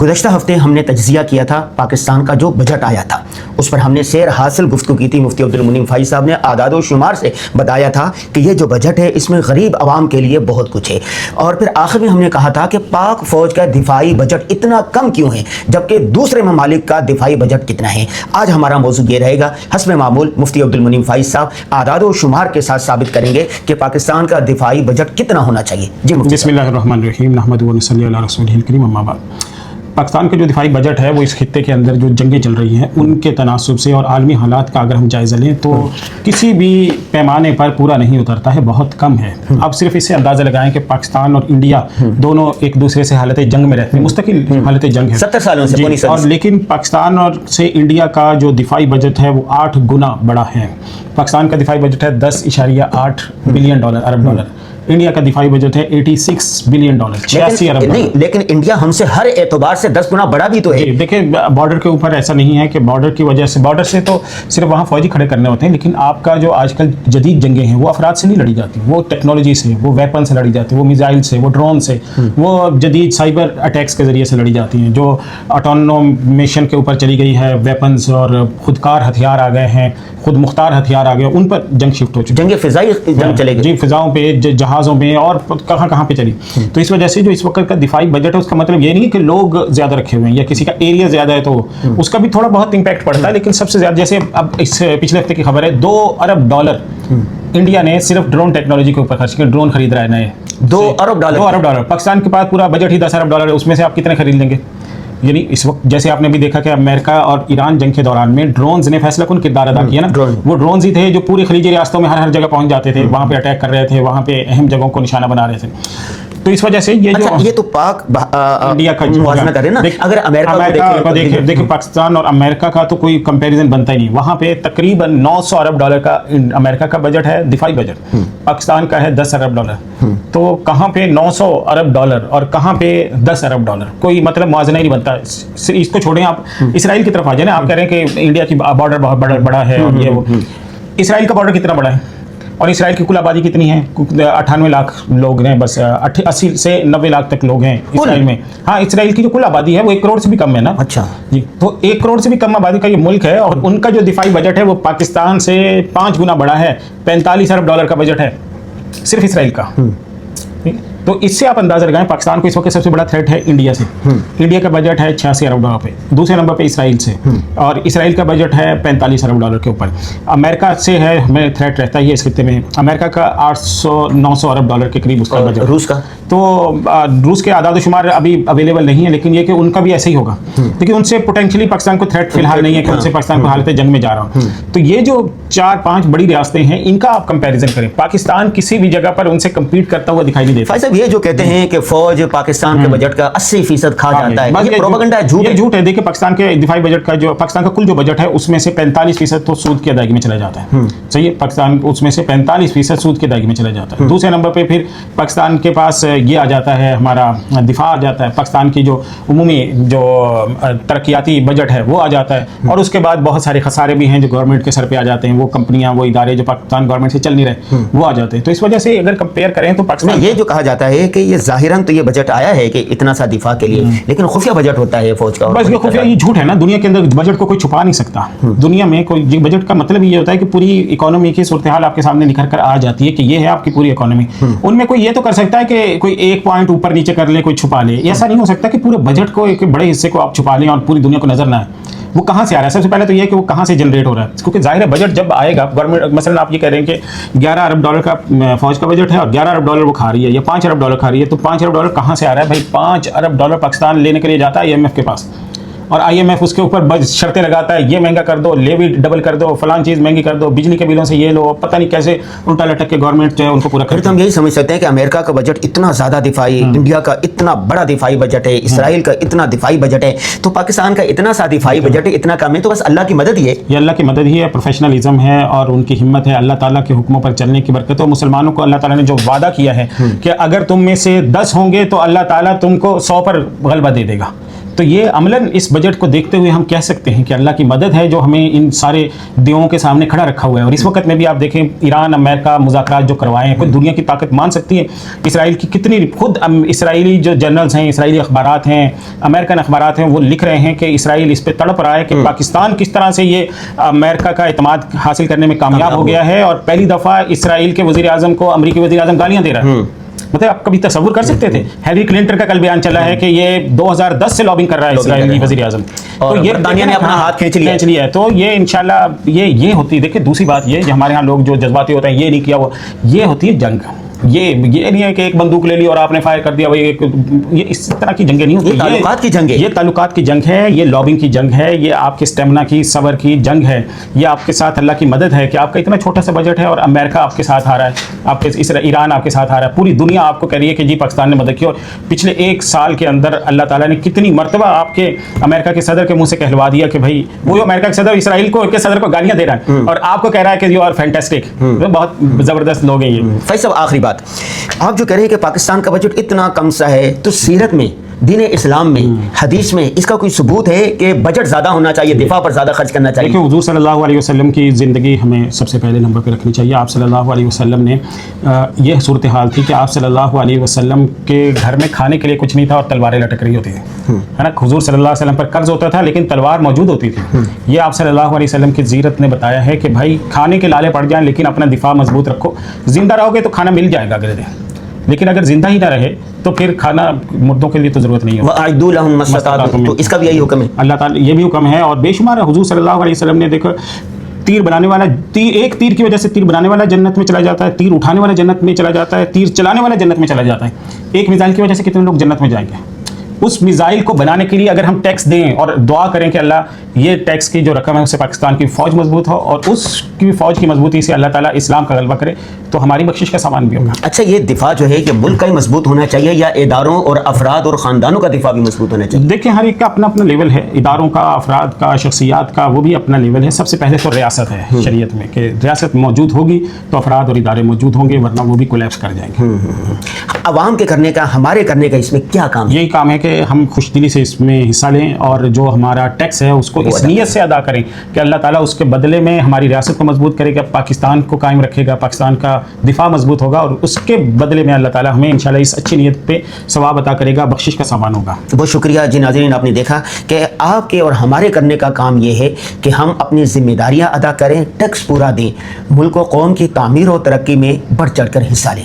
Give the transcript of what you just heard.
گزشتہ ہفتے ہم نے تجزیہ کیا تھا پاکستان کا جو بجٹ آیا تھا، اس پر ہم نے سیر حاصل گفتگو کی تھی۔ مفتی عبدالمنعم فائز صاحب نے اعداد و شمار سے بتایا تھا کہ یہ جو بجٹ ہے اس میں غریب عوام کے لیے بہت کچھ ہے، اور پھر آخر میں ہم نے کہا تھا کہ پاک فوج کا دفاعی بجٹ اتنا کم کیوں ہے جبکہ دوسرے ممالک کا دفاعی بجٹ کتنا ہے۔ آج ہمارا موضوع یہ رہے گا، حسب معمول مفتی عبدالمنعم فائز صاحب اعداد و شمار کے ساتھ ثابت کریں گے کہ پاکستان کا دفاعی بجٹ کتنا ہونا چاہیے۔ جی مفتی بسم اللہ الرحمن الرحیم، نحمدہ و نصلی علی رسولہ الکریم، اما بعد۔ پاکستان کا جو دفاعی بجٹ ہے وہ اس خطے کے اندر جو جنگیں چل رہی ہیں ان کے تناسب سے اور عالمی حالات کا اگر ہم جائزہ لیں تو کسی بھی پیمانے پر پورا نہیں اترتا ہے، بہت کم ہے۔ اب صرف اس سے اندازہ لگائیں کہ پاکستان اور انڈیا دونوں ایک دوسرے سے حالت جنگ میں رہتے ہیں، مستقل حالت جنگ ہے 70 سالوں سے، اور لیکن پاکستان اور سے انڈیا کا جو دفاعی بجٹ ہے وہ 8 گنا بڑا ہے۔ پاکستان کا دفاعی بجٹ ہے 10.8 بلین ڈالر، ارب ڈالر۔ انڈیا کا دفاعی بجٹ ہے 86 بلین ڈالر، 86 ارب ڈالر۔ نہیں، لیکن انڈیا ہم سے ہر اعتبار سے 10 گنا بڑا بھی تو ہے۔ دیکھیں بارڈر کے اوپر ایسا نہیں ہے کہ بارڈر کی وجہ سے، بارڈر سے تو صرف وہاں فوجی کھڑے کرنے ہوتے ہیں، لیکن آپ کا جو آج کل جدید جنگیں ہیں وہ افراد سے نہیں لڑی جاتی، وہ ٹیکنالوجی سے، وہ ویپن سے لڑی جاتی ہے، وہ میزائل سے، وہ ڈرون سے، وہ جدید سائبر اٹیکس کے ذریعے سے لڑی جاتی ہیں، جو آٹونومیشن کے اوپر چلی گئی ہے، ویپنز اور خودکار ہتھیار آ گئے ہیں، خود مختار ہتھیار آ گئے، ان پر جنگ شفٹ ہو چکی ہے۔ جنگ فضائی جنگ چلے گی، جی، فضاؤں پہ، جہازوں پہ اور کہاں کہاں پہ چلی۔ تو اس وجہ سے جو اس وقت کا دفاعی بجٹ ہے اس کا مطلب یہ نہیں کہ لوگ زیادہ رکھے ہوئے ہیں یا کسی کا ایریا زیادہ ہے تو اس کا بھی تھوڑا بہت امپیکٹ پڑتا ہے، لیکن سب سے زیادہ جیسے اب اس پچھلے ہفتے کی خبر ہے 2 ارب ڈالر انڈیا نے صرف ڈرون ٹیکنالوجی کے اوپر خرچ کیا، ڈرون خرید رہا ہے نئے 2 ارب ڈالر۔ پاکستان کے پاس پورا بجٹ ہی 10 ارب ڈالر ہے، اس میں سے آپ کتنے خرید لیں گے؟ یعنی اس وقت جیسے آپ نے بھی دیکھا کہ امریکہ اور ایران جنگ کے دوران میں ڈرونز نے فیصلہ کن کردار ادا کیا نا، وہ ڈرونز ہی تھے جو پوری خلیجی ریاستوں میں ہر جگہ پہنچ جاتے تھے، وہاں پہ اٹیک کر رہے تھے، وہاں پہ اہم جگہوں کو نشانہ بنا رہے تھے۔ تو اس وجہ سے یہ تو پاک انڈیا کا موازنہ کرے نا، اگر امریکہ کو دیکھیں پاکستان اور امریکہ کا تو کوئی کمپیریزن بنتا ہی نہیں۔ وہاں پہ تقریباً 900 ارب ڈالر کا امریکہ کا بجٹ ہے دفاعی بجٹ، پاکستان کا ہے 10 ارب ڈالر۔ تو کہاں پہ 900 ارب ڈالر اور کہاں پہ 10 ارب ڈالر، کوئی مطلب موازنہ ہی نہیں بنتا۔ اس کو چھوڑیں، آپ اسرائیل کی طرف آ جائیں نا، آپ کہہ رہے ہیں کہ انڈیا کی بارڈر بہت بڑا ہے اور یہ وہ، اسرائیل کا بارڈر کتنا بڑا ہے اور اسرائیل کی کل آبادی کتنی ہے؟ 98 لاکھ لوگ ہیں، بس 80 سے 90 لاکھ تک لوگ ہیں اسرائیل میں۔ ہاں، اسرائیل کی جو کل آبادی ہے وہ 1 کروڑ سے بھی کم ہے نا۔ اچھا جی، تو 1 کروڑ سے بھی کم آبادی کا یہ ملک ہے اور ان کا جو دفاعی بجٹ ہے وہ پاکستان سے 5 گنا بڑا ہے، 45 ارب ڈالر کا بجٹ ہے صرف اسرائیل کا۔ تو اس سے آپ اندازہ لگائیں پاکستان کو اس وقت سب سے بڑا تھریٹ ہے انڈیا سے۔ انڈیا کا بجٹ ہے 86 ارب ڈالر پہ، دوسرے نمبر پہ اسرائیل سے، اور اسرائیل کا بجٹ ہے 45 ارب ڈالر کے اوپر۔ امریکہ سے ہے، ہمیں تھریٹ رہتا ہے یہ اس خطے میں، امریکہ کا 900 ارب ڈالر کے قریب اس کا بجٹ۔ روس کا تو روس کے اعداد و شمار ابھی اویلیبل نہیں ہے، لیکن یہ کہ ان کا بھی ایسے ہی ہوگا، لیکن ان سے پوٹینشلی پاکستان کو تھریٹ فی الحال نہیں ہے کہ ان سے پاکستان کو حالت جنگ میں جا رہا ہوں۔ تو یہ جو 4-5 بڑی ریاستیں ہیں ان کا آپ کمپیریزن کریں، پاکستان کسی بھی جگہ پر ان سے کمپیٹ کرتا ہوا دکھائی نہیں دیتا۔ فائز صاحب، یہ جو کہتے ہیں کہ فوج پاکستان کے بجٹ کا 80% کھا جاتا ہے، یہ پروپیگنڈا ہے، جھوٹ ہے۔ یہ جھوٹ ہے۔ دیکھیں پاکستان کے دفاعی بجٹ کا جو پاکستان کا کل جو بجٹ ہے اس میں سے 45% تو سود کی ادائیگی میں چلا جاتا ہے، صحیح ہے، پاکستان اس میں سے 45% سود کی ادائیگی میں چلا جاتا ہے۔ دوسرے نمبر پہ پھر پاکستان کے پاس یہ آ جاتا ہے، ہمارا دفاع آ جاتا ہے، پاکستان کی جو عمومی جو ترقیاتی بجٹ ہے وہ آ جاتا ہے، اور اس کے بعد بہت سارے خسارے بھی ہیں جو گورنمنٹ کے سر پہ آ جاتے ہیں، وہ کمپنیاں، وہ ادارے جو پاکستان گورنمنٹ سے چل نہیں رہے وہ آ جاتے ہیں۔ تو اس وجہ سے اگر کمپیئر کریں تو پاکستان یہ جو کہا جاتا ہے کہ یہ ظاہراً تو یہ بجٹ آیا ہے کہ اتنا سا دفاع کے لیے، لیکن خفیہ بجٹ ہوتا ہے فوج کا۔ بس یہ خفیہ، یہ جھوٹ ہے نا، دنیا کے اندر بجٹ کو کوئی چھپا نہیں سکتا۔ دنیا میں کوئی بجٹ کا مطلب یہ ہوتا ہے کہ پوری اکانومی کی صورتحال آپ کے سامنے نکھر کر آ جاتی ہے کہ یہ ہے آپ کی پوری اکانومی۔ ان میں کوئی یہ تو کر سکتا ہے کہ کوئی 1 پوائنٹ اوپر نیچے کر لے، کوئی چھپا لے، ایسا نہیں ہو سکتا کہ پورے بجٹ کو، ایک بڑے حصے کو آپ چھپا لیں اور پوری دنیا کو نظر نہ آئے۔ وہ کہاں سے آ رہا ہے؟ سب سے پہلے تو یہ کہ وہ کہاں سے جنریٹ ہو رہا ہے، کیونکہ ظاہر ہے بجٹ جب آئے گا، گورنمنٹ مثلا آپ یہ کہہ رہے ہیں کہ 11 ارب ڈالر کا فوج کا بجٹ ہے اور 11 ارب ڈالر وہ کھا رہی ہے یا 5 ارب ڈالر کھا رہی ہے، تو 5 ارب ڈالر کہاں سے آ رہا ہے بھائی؟ 5 ارب ڈالر پاکستان لینے کے لیے جاتا ہے IMF کے پاس، اور IMF اس کے اوپر شرطیں لگاتا ہے، یہ مہنگا کر دو، لیوی ڈبل کر دو، فلان چیز مہنگی کر دو، بجلی کے بلوں سے یہ لو، پتہ نہیں کیسے الٹا لٹک کے گورنمنٹ جو ہے ان کو پورا کرتا ہے۔ تو ہم یہی سمجھ سکتے ہیں کہ امریکہ کا بجٹ اتنا زیادہ دفاعی، انڈیا کا اتنا بڑا دفاعی بجٹ ہے، اسرائیل کا اتنا دفاعی بجٹ ہے، تو پاکستان کا اتنا سا دفاعی بجٹ ہے، اتنا کم ہے، تو بس اللہ کی مدد ہی ہے۔ یہ اللہ کی مدد ہی ہے، پروفیشنلزم ہے اور ان کی ہمت ہے، اللہ تعالیٰ کے حکموں پر چلنے کی برکت ہے۔ مسلمانوں کو اللہ تعالیٰ نے جو وعدہ کیا ہے کہ اگر تم میں سے 10 ہوں گے تو اللہ تعالیٰ تم کو 100 پر غلبہ دے دے گا، تو یہ عملاً اس بجٹ کو دیکھتے ہوئے ہم کہہ سکتے ہیں کہ اللہ کی مدد ہے جو ہمیں ان سارے دیووں کے سامنے کھڑا رکھا ہوا ہے. اور اس وقت میں بھی آپ دیکھیں ایران امریکہ مذاکرات جو کروائے ہیں, کوئی دنیا کی طاقت مان سکتی ہے اسرائیل کی کتنی؟ خود اسرائیلی جو جرنلز ہیں, اسرائیلی اخبارات ہیں, امریکن اخبارات ہیں, وہ لکھ رہے ہیں کہ اسرائیل اس پہ تڑپ رہا ہے کہ پاکستان کس طرح سے یہ امریکہ کا اعتماد حاصل کرنے میں کامیاب ہو گیا ہے, اور پہلی دفعہ اسرائیل کے وزیر اعظم کو امریکی وزیر اعظم گالیاں دے رہا ہے. مطلب آپ کبھی تصور کر سکتے تھے؟ ہیلری کلنٹن کا کل بیان چلا ہے کہ یہ 2010 سے لابنگ کر رہا ہے اسرائیلی وزیر اعظم, تو یہ برطانیہ نے اپنا ہاتھ کھینچ لیا ہے. تو یہ انشاءاللہ یہ ہوتی ہے. دیکھیں دوسری بات یہ, جو ہمارے ہاں لوگ جو جذباتی ہوتے ہیں, یہ نہیں کیا وہ, یہ ہوتی ہے جنگ. یہ نہیں ہے کہ ایک بندوق لے لی اور آپ نے فائر کر دیا, یہ اس طرح کی جنگیں نہیں ہوتی. یہ تعلقات کی جنگ ہے, یہ تعلقات کی جنگ ہے, یہ لابنگ کی جنگ ہے, یہ آپ کے اسٹیمنا کی, صبر کی جنگ ہے. یہ آپ کے ساتھ اللہ کی مدد ہے کہ آپ کا اتنا چھوٹا سا بجٹ ہے اور امریکہ آپ کے ساتھ آ رہا ہے, آپ کے ایران آپ کے ساتھ آ رہا ہے, پوری دنیا آپ کو کہہ رہی ہے کہ جی پاکستان نے مدد کی. اور پچھلے ایک سال کے اندر اللہ تعالیٰ نے کتنی مرتبہ آپ کے امریکہ کے صدر کے منہ سے کہلوا دیا کہ بھائی وہ امریکہ کے صدر اسرائیل کے صدر کو گالیاں دے رہا ہے اور آپ کو کہہ رہا ہے کہ یو آر فینٹاسٹک. بہت زبردست لوگ ہیں یہ. فیصل صاحب آخری بات, آپ جو کہہ رہے ہیں کہ پاکستان کا بجٹ اتنا کم سا ہے, تو سیرت میں, دین اسلام میں, حدیث میں اس کا کوئی ثبوت ہے کہ بجٹ زیادہ ہونا چاہیے, دفاع پر زیادہ خرچ کرنا چاہیے؟ دیکھیں حضور صلی اللہ علیہ وسلم کی زندگی ہمیں سب سے پہلے نمبر پہ رکھنی چاہیے. آپ صلی اللہ علیہ وسلم نے یہ صورتحال تھی کہ آپ صلی اللہ علیہ وسلم کے گھر میں کھانے کے لیے کچھ نہیں تھا اور تلواریں لٹک رہی ہوتی تھیں, ہے نا. حضور صلی اللہ علیہ وسلم پر قرض ہوتا تھا لیکن تلوار موجود ہوتی تھی. یہ آپ صلی اللہ علیہ وسلم کی سیرت نے بتایا ہے کہ بھائی کھانے کے لالے پڑ جائیں لیکن اپنا دفاع مضبوط رکھو. زندہ رہو گے تو کھانا مل جائے گا اگلے دن, لیکن اگر زندہ ہی نہ رہے تو پھر کھانا مردوں کے لیے تو ضرورت نہیں ہے. وَأَعِدُّوا لَهُم مَا اسْتَطَعْتُمْ, تو اس کا بھی یہی حکم ہے. اللہ تعالیٰ یہ بھی حکم ہے. اور بے شمار حضور صلی اللہ علیہ وسلم نے دیکھو, تیر بنانے والا, ایک تیر کی وجہ سے تیر بنانے والا جنت میں چلا جاتا ہے, تیر اٹھانے والا جنت میں چلا جاتا ہے, تیر چلانے والا جنت میں چلا جاتا ہے. ایک میزائل کی وجہ سے کتنے لوگ جنت میں جائیں گے؟ اس میزائل کو بنانے کے لیے اگر ہم ٹیکس دیں اور دعا کریں کہ اللہ یہ ٹیکس کی جو رقم ہے اس سے پاکستان کی فوج مضبوط ہو اور اس کی فوج کی مضبوطی سے اللہ تعالیٰ اسلام کا غلبہ کرے, تو ہماری بخشش کا سامان بھی ہوگا. اچھا, یہ دفاع جو ہے کہ ملک کا ہی مضبوط ہونا چاہیے یا اداروں اور افراد اور خاندانوں کا دفاع بھی مضبوط ہونا چاہیے؟ دیکھیں ہر ایک کا اپنا اپنا لیول ہے, اداروں کا, افراد کا, شخصیات کا, وہ بھی اپنا لیول ہے. سب سے پہلے تو ریاست ہے شریعت میں, کہ ریاست موجود ہوگی تو افراد اور ادارے موجود ہوں گے, ورنہ وہ بھی کولیپس کر جائیں گے. عوام کے کرنے کا, ہمارے کرنے کا اس میں کیا کام ہے؟ یہی کام ہے کہ ہم خوش دلی سے اس میں حصہ لیں اور جو ہمارا ٹیکس ہے اس کو اس نیت سے ادا کریں کہ اللہ تعالیٰ اس کے بدلے میں ہماری ریاست کو مضبوط کرے گا, پاکستان کو قائم رکھے گا, پاکستان کا دفاع مضبوط ہوگا, اور اس کے بدلے میں اللہ تعالیٰ ہمیں انشاءاللہ اس اچھی نیت پہ ثواب عطا کرے گا, بخشش کا سامان ہوگا. بہت شکریہ جی. ناظرین, آپ نے دیکھا کہ آپ کے اور ہمارے کرنے کا کام یہ ہے کہ ہم اپنی ذمہ داریاں ادا کریں, ٹیکس پورا دیں, ملک و قوم کی تعمیر و ترقی میں بڑھ چڑھ کر حصہ لیں.